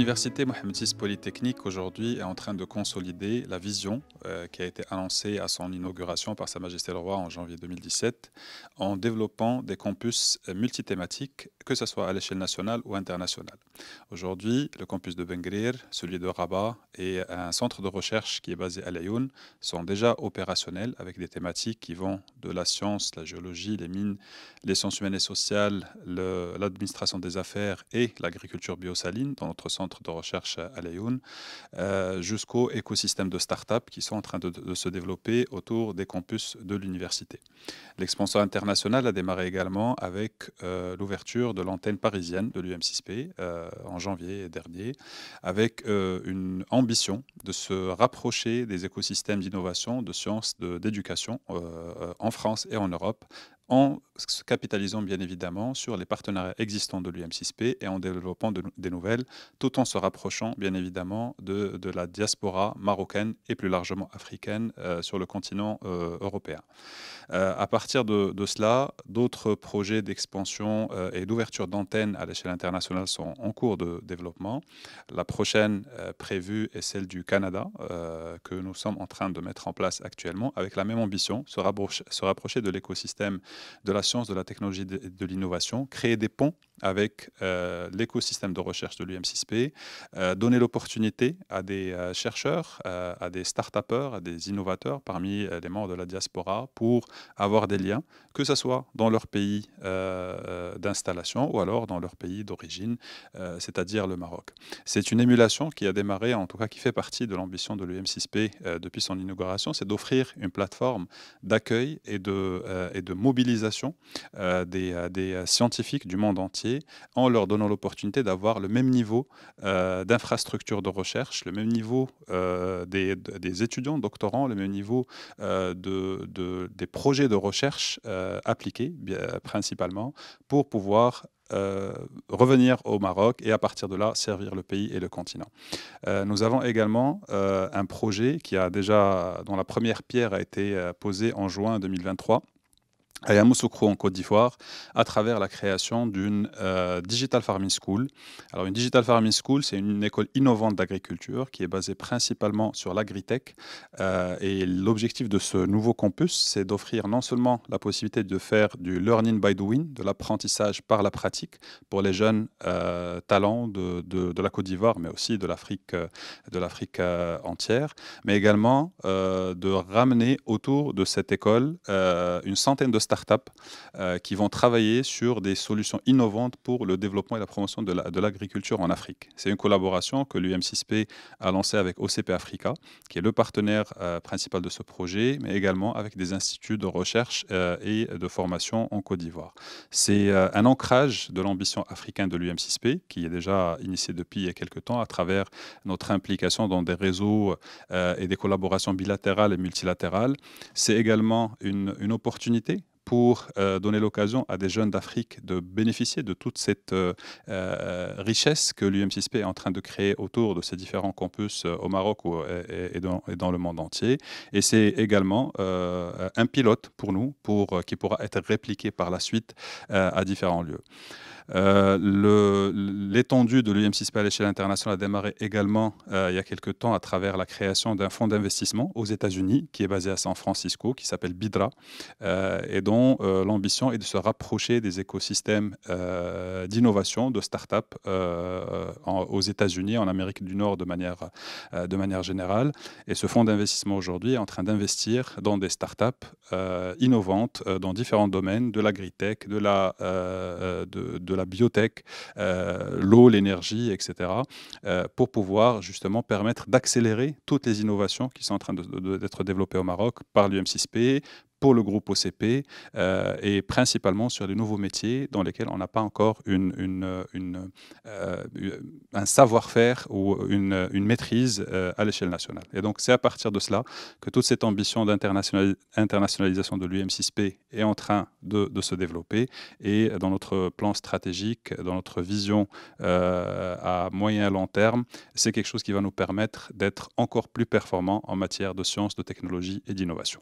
L'université Mohamed VI Polytechnique aujourd'hui est en train de consolider la vision qui a été annoncée à son inauguration par Sa Majesté le Roi en janvier 2017 en développant des campus multithématiques, que ce soit à l'échelle nationale ou internationale. Aujourd'hui, le campus de Ben Guerir, celui de Rabat et un centre de recherche qui est basé à Laayoune sont déjà opérationnels avec des thématiques qui vont de la science, la géologie, les mines, les sciences humaines et sociales, l'administration des affaires et l'agriculture biosaline dans notre centre de recherche à Laayoune, jusqu'au écosystème de start-up qui sont en train de se développer autour des campus de l'université. L'expansion internationale a démarré également avec l'ouverture de l'antenne parisienne de l'UM6P en janvier dernier, avec une ambition de se rapprocher des écosystèmes d'innovation, de sciences, d'éducation en France et en Europe, en se capitalisant bien évidemment sur les partenariats existants de l'UM6P et en développant des nouvelles, tout en se rapprochant bien évidemment de la diaspora marocaine et plus largement africaine sur le continent européen. À partir de cela, d'autres projets d'expansion et d'ouverture d'antennes à l'échelle internationale sont en cours de développement. La prochaine prévue est celle du Canada, que nous sommes en train de mettre en place actuellement, avec la même ambition, se rapprocher de l'écosystème de la science, de la technologie et de l'innovation, créer des ponts avec l'écosystème de recherche de l'UM6P, donner l'opportunité à des chercheurs, à des start-upers, à des innovateurs parmi les membres de la diaspora pour avoir des liens, que ce soit dans leur pays d'installation ou alors dans leur pays d'origine, c'est-à-dire le Maroc. C'est une émulation qui a démarré, en tout cas qui fait partie de l'ambition de l'UM6P depuis son inauguration, c'est d'offrir une plateforme d'accueil et de mobilisation des scientifiques du monde entier en leur donnant l'opportunité d'avoir le même niveau d'infrastructure de recherche, le même niveau des étudiants, doctorants, le même niveau des projets de recherche appliqués principalement pour pouvoir revenir au Maroc et à partir de là servir le pays et le continent. Nous avons également un projet dont la première pierre a été posée en juin 2023 à Yamoussoukro en Côte d'Ivoire, à travers la création d'une Digital Farming School. Alors une Digital Farming School, c'est une école innovante d'agriculture qui est basée principalement sur l'agritech. Et l'objectif de ce nouveau campus, c'est d'offrir non seulement la possibilité de faire du learning by doing, de l'apprentissage par la pratique, pour les jeunes talents de la Côte d'Ivoire, mais aussi de l'Afrique entière, mais également de ramener autour de cette école une centaine de startups qui vont travailler sur des solutions innovantes pour le développement et la promotion de l'agriculture en Afrique. C'est une collaboration que l'UM6P a lancée avec OCP Africa, qui est le partenaire principal de ce projet, mais également avec des instituts de recherche et de formation en Côte d'Ivoire. C'est un ancrage de l'ambition africaine de l'UM6P, qui est déjà initiée depuis il y a quelques temps à travers notre implication dans des réseaux et des collaborations bilatérales et multilatérales. C'est également une opportunité pour donner l'occasion à des jeunes d'Afrique de bénéficier de toute cette richesse que l'UM6P est en train de créer autour de ces différents campus au Maroc et dans le monde entier. Et c'est également un pilote pour nous, qui pourra être répliqué par la suite à différents lieux. L'étendue de l'UM6P à l'échelle internationale a démarré également il y a quelques temps à travers la création d'un fonds d'investissement aux États-Unis qui est basé à San Francisco, qui s'appelle BIDRA, et dont l'ambition est de se rapprocher des écosystèmes d'innovation, de start-up aux États-Unis, en Amérique du Nord de manière générale. Et ce fonds d'investissement aujourd'hui est en train d'investir dans des start-up innovantes dans différents domaines, de l'agritech, de la biotech, l'eau, l'énergie, etc., pour pouvoir justement permettre d'accélérer toutes les innovations qui sont en train d'être développées au Maroc par l'UM6P, pour le groupe OCP et principalement sur les nouveaux métiers dans lesquels on n'a pas encore un savoir-faire ou une maîtrise à l'échelle nationale. Et donc c'est à partir de cela que toute cette ambition d'internationalisation de l'UM6P est en train de se développer et dans notre plan stratégique, dans notre vision à moyen et long terme, c'est quelque chose qui va nous permettre d'être encore plus performants en matière de sciences, de technologie et d'innovation.